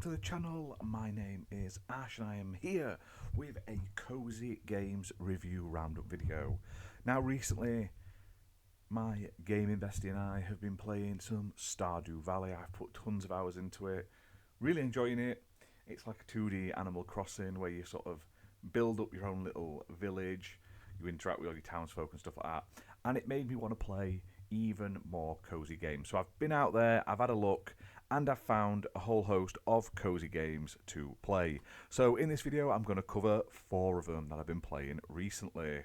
to the channel. My name is Ash and I am here with a Cozy Games review roundup video. Now recently my gaming bestie and I have been playing some Stardew Valley. I've put tons of hours into it, really enjoying it. It's like a 2D Animal Crossing where you sort of build up your own little village, you interact with all your townsfolk and stuff like that, and it made me want to play even more cozy games. So I've been out there, I've had a look, and I've found a whole host of cozy games to play. So in this video I'm going to cover 4 of them that I've been playing recently.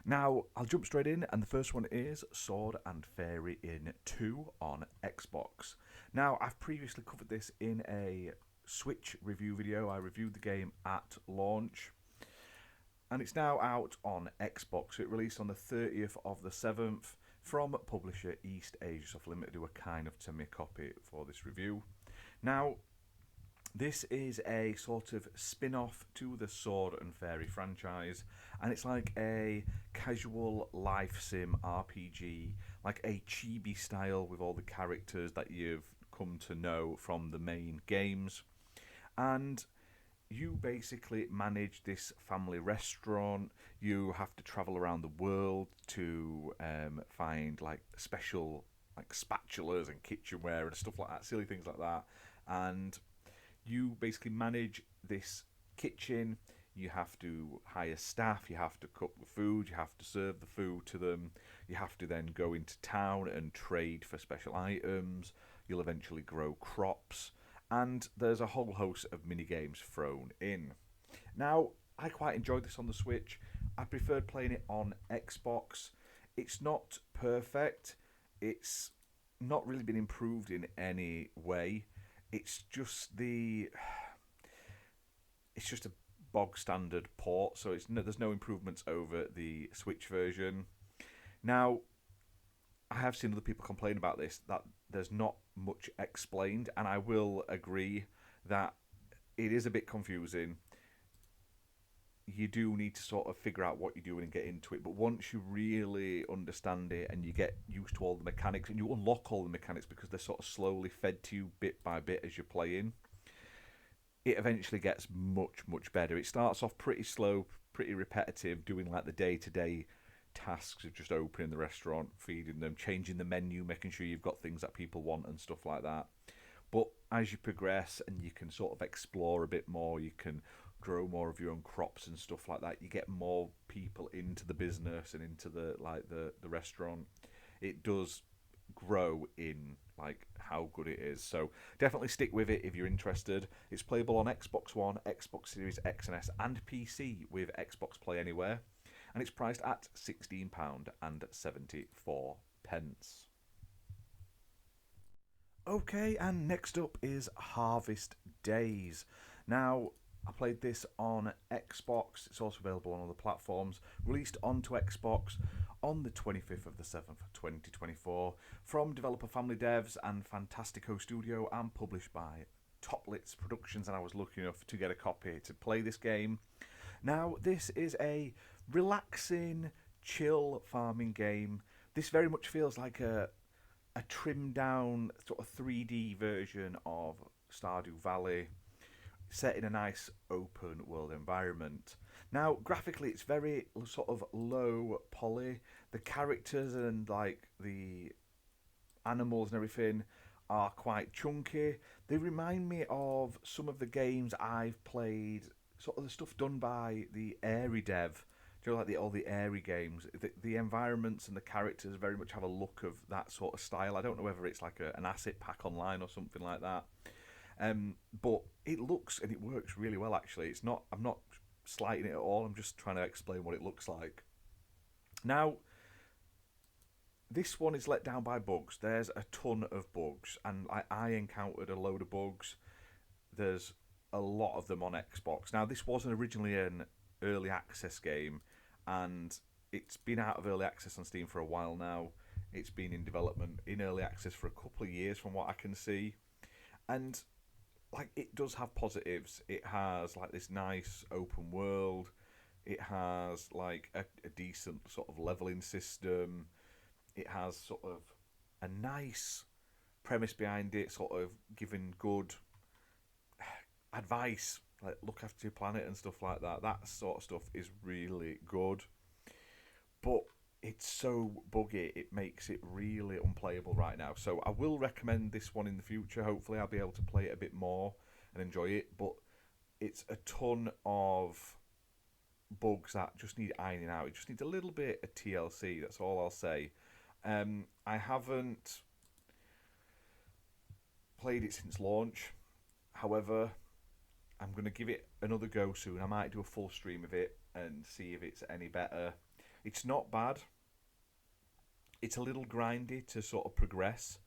Now I'll jump straight in, and the first one is Sword and Fairy Inn 2 on Xbox. Now I've previously covered this in a Switch review video. I reviewed the game at launch, and it's now out on Xbox. It released on the 30th of the 7th from publisher East Asia Soft Limited, who were kind of to me copy for this review. Now, this is a sort of spin-off to the Sword and Fairy franchise, and it's like a casual life sim RPG, like a chibi style with all the characters that you've come to know from the main games. And you basically manage this family restaurant. You have to travel around the world to find like special like spatulas and kitchenware and stuff like that, silly things like that. And you basically manage this kitchen. You have to hire staff, you have to cook the food, you have to serve the food to them, you have to then go into town and trade for special items. You'll eventually grow crops, and there's a whole host of mini games thrown in. Now, I quite enjoyed this on the Switch. I preferred playing it on Xbox. It's not perfect. It's not really been improved in any way. It's just a bog standard port, so there's no improvements over the Switch version. Now, I have seen other people complain about this, that there's not much explained, and I will agree that it is a bit confusing. You do need to sort of figure out what you're doing and get into it, but once you really understand it and you get used to all the mechanics and you unlock all the mechanics, because they're sort of slowly fed to you bit by bit as you're playing, it eventually gets much better. It starts off pretty slow, pretty repetitive, doing like the day-to-day tasks of just opening the restaurant, feeding them, changing the menu, making sure you've got things that people want and stuff like that. But as you progress and you can sort of explore a bit more, you can grow more of your own crops and stuff like that, you get more people into the business and into the restaurant. It does grow in like how good it is. So definitely stick with it if you're interested. It's playable on Xbox One, Xbox Series X and S and PC with Xbox Play Anywhere, and it's priced at £16.74. Okay, and next up is Harvest Days. Now, I played this on Xbox. It's also available on other platforms. Released onto Xbox on the 25th of the 7th, 2024, from developer Family Devs and Fantastico Studio, and published by Toplitz Productions. And I was lucky enough to get a copy to play this game. Now, this is a relaxing, chill farming game. This very much feels like a trimmed down sort of 3D version of Stardew Valley, set in a nice open world environment. Now, graphically, it's very sort of low poly. The characters and like the animals and everything are quite chunky. They remind me of some of the games I've played, sort of the stuff done by the Airy dev. Do you know, like all the Airy games? The environments and the characters very much have a look of that sort of style. I don't know whether it's like an asset pack online or something like that. But it looks and it works really well, actually. It's not. I'm not slighting it at all. I'm just trying to explain what it looks like. Now, this one is let down by bugs. There's a ton of bugs, and I encountered a load of bugs. There's a lot of them on Xbox. Now, this wasn't originally an early access game, and it's been out of early access on Steam for a while now. It's been in development in early access for a couple of years, from what I can see, and like it does have positives. It has like this nice open world. It has like a decent sort of leveling system. It has sort of a nice premise behind it, sort of giving good advice, like look after your planet and stuff like that. That sort of stuff is really good, but it's so buggy it makes it really unplayable right now. So I will recommend this one in the future. Hopefully I'll be able to play it a bit more and enjoy it, but it's a ton of bugs that just need ironing out. It just needs a little bit of TLC. That's all I'll say. I haven't played it since launch. However, I'm going to give it another go soon. I might do a full stream of it and see if it's any better. It's not bad. It's a little grindy to sort of progress,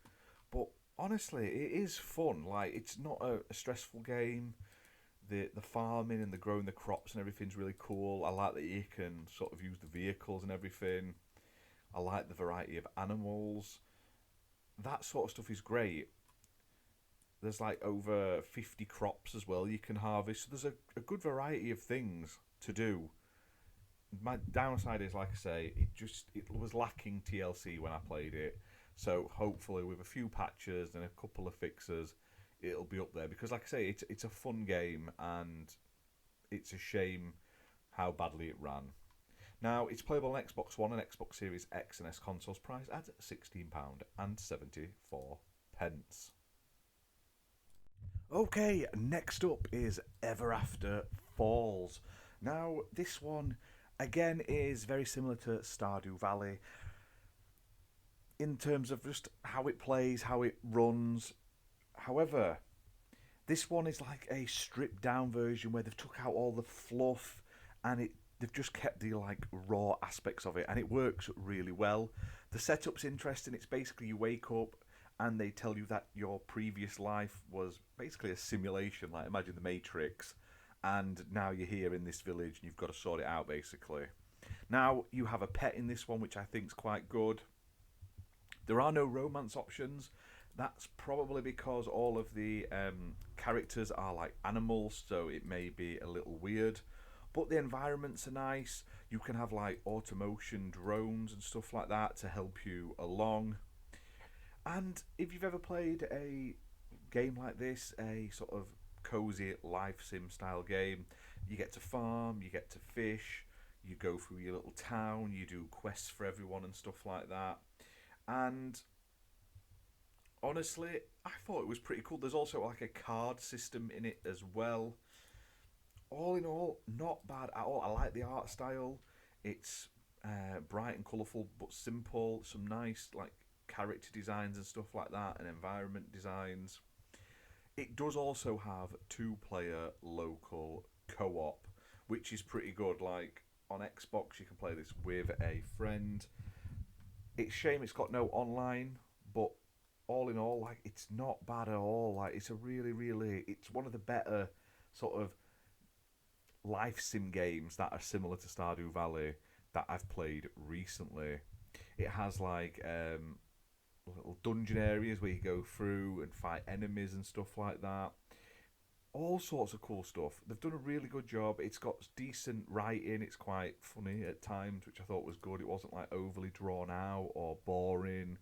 but honestly, it is fun. Like, it's not a stressful game. The farming and the growing the crops and everything's really cool. I like that you can sort of use the vehicles and everything. I like the variety of animals. That sort of stuff is great. There's like over 50 crops as well you can harvest. So there's a good variety of things to do. My downside is, like I say, it was lacking TLC when I played it. So hopefully with a few patches and a couple of fixes, it'll be up there. Because like I say, it's a fun game and it's a shame how badly it ran. Now, it's playable on Xbox One and Xbox Series X and S consoles, priced at £16.74. Okay, next up is Everafter Falls. Now, this one, again, is very similar to Stardew Valley in terms of just how it plays, how it runs. However, this one is like a stripped down version where they've took out all the fluff and they've just kept the like raw aspects of it, and it works really well. The setup's interesting. It's basically you wake up and they tell you that your previous life was basically a simulation, like imagine the Matrix, and now you're here in this village and you've got to sort it out basically. Now you have a pet in this one, which I think is quite good. There are no romance options. That's probably because all of the characters are like animals, so it may be a little weird. But the environments are nice. You can have like automotion drones and stuff like that to help you along. And if you've ever played a game like this, a sort of cozy life sim style game, you get to farm, you get to fish, you go through your little town, you do quests for everyone and stuff like that. And honestly, I thought it was pretty cool. There's also like a card system in it as well. All in all, not bad at all. I like the art style. It's bright and colourful but simple. Some nice like character designs and stuff like that, and environment designs. It does also have two-player local co-op, which is pretty good. Like on Xbox, you can play this with a friend. It's a shame it's got no online, but all in all, like it's not bad at all. Like it's a really, it's one of the better sort of life sim games that are similar to Stardew Valley that I've played recently. It has like little dungeon areas where you go through and fight enemies and stuff like that. All sorts of cool stuff. They've done a really good job. It's got decent writing. It's quite funny at times, which I thought was good. It wasn't like overly drawn out or boring.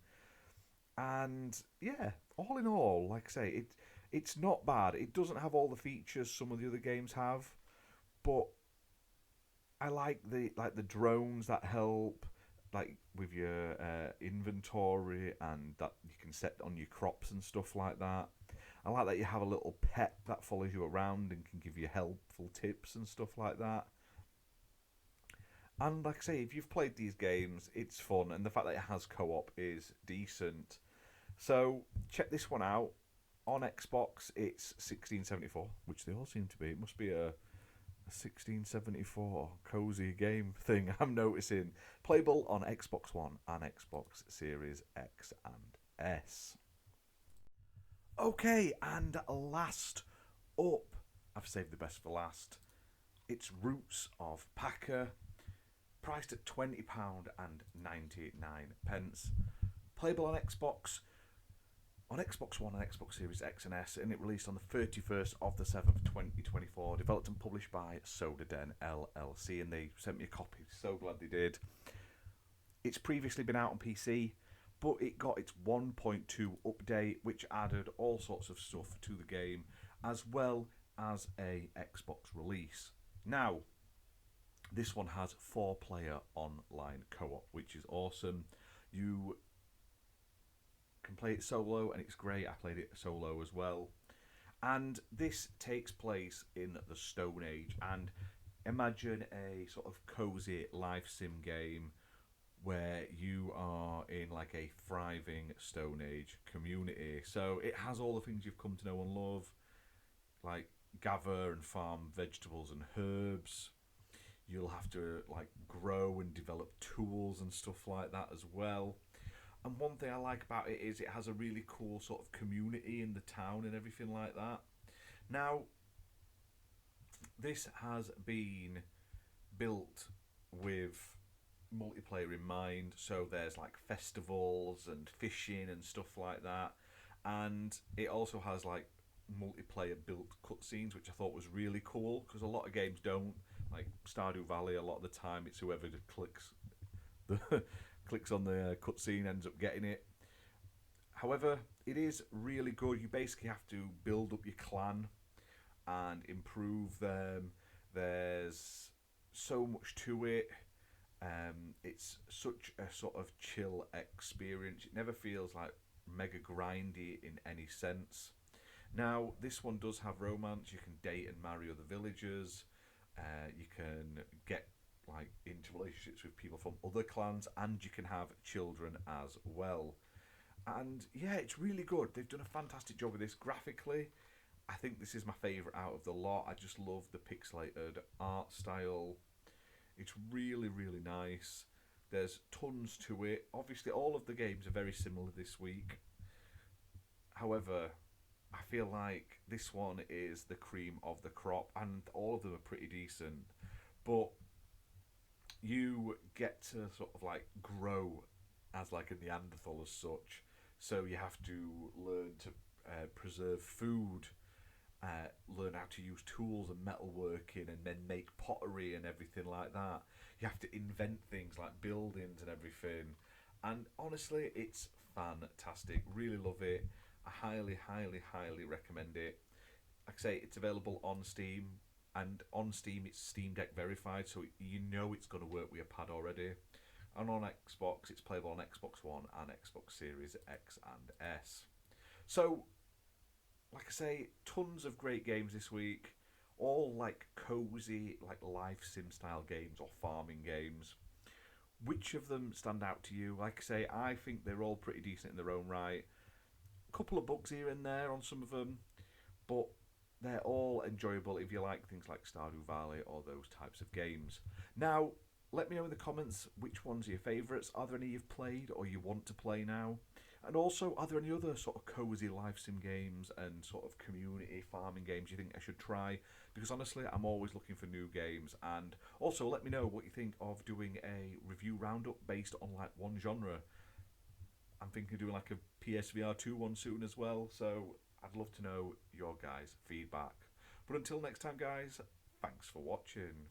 And yeah, all in all, like I say, it's not bad. It doesn't have all the features some of the other games have, but I like the drones that help, like with your inventory, and that you can set on your crops and stuff like that. I like that you have a little pet that follows you around and can give you helpful tips and stuff like that. And like I say, if you've played these games, it's fun, and the fact that it has co-op is decent. So check this one out. On Xbox, it's 1674, which they all seem to be. It must be a 1674 cozy game thing I'm noticing. Playable on Xbox One and Xbox Series X and S. Okay, and last up, I've saved the best for last. It's Roots of Pacha, priced at £20.99. Playable on Xbox One and Xbox Series X and S, and it released on the 31st of the 7th, 2024. Developed and published by Soda Den LLC, and they sent me a copy. So glad they did. It's previously been out on PC, but it got its 1.2 update, which added all sorts of stuff to the game, as well as a Xbox release. Now, this one has 4-player online co-op, which is awesome. You can play it solo, and it's great. I played it solo as well. And this takes place in the Stone Age. And imagine a sort of cozy life sim game where you are in like a thriving Stone Age community. So it has all the things you've come to know and love, like gather and farm vegetables and herbs. You'll have to like grow and develop tools and stuff like that as well. And one thing I like about it is it has a really cool sort of community in the town and everything like that. Now, this has been built with multiplayer in mind, so there's like festivals and fishing and stuff like that, and it also has like multiplayer built cutscenes, which I thought was really cool because a lot of games don't. Like Stardew Valley, a lot of the time it's whoever clicks the clicks on the cutscene ends up getting it. However, it is really good. You basically have to build up your clan and improve them. There's so much to it. It's such a sort of chill experience. It never feels like mega grindy in any sense. Now, this one does have romance. You can date and marry other villagers. You can get like into relationships with people from other clans, and you can have children as well. And yeah, it's really good. They've done a fantastic job with this graphically. I think this is my favourite out of the lot. I just love the pixelated art style. It's really, really nice. There's tons to it. Obviously, all of the games are very similar this week. However, I feel like this one is the cream of the crop, and all of them are pretty decent. But you get to sort of like grow as like a Neanderthal as such. So you have to learn to preserve food, learn how to use tools and metalworking, and then make pottery and everything like that. You have to invent things like buildings and everything. And honestly, it's fantastic. Really love it. I highly, highly, highly recommend it. Like I say, it's available on Steam, and on Steam it's Steam Deck verified, so you know it's going to work with your pad already. And on Xbox, it's playable on Xbox One and Xbox Series X and S. So, like I say, tons of great games this week, all like cozy, like life sim style games or farming games. Which of them stand out to you? Like I say, I think they're all pretty decent in their own right. A couple of bugs here and there on some of them, but they're all enjoyable if you like things like Stardew Valley or those types of games. Now, let me know in the comments which ones are your favourites. Are there any you've played or you want to play now? And also, are there any other sort of cozy life sim games and sort of community farming games you think I should try? Because honestly, I'm always looking for new games. And also, let me know what you think of doing a review roundup based on like one genre. I'm thinking of doing like a PSVR 2 one soon as well. So I'd love to know your guys' feedback. But until next time, guys, thanks for watching.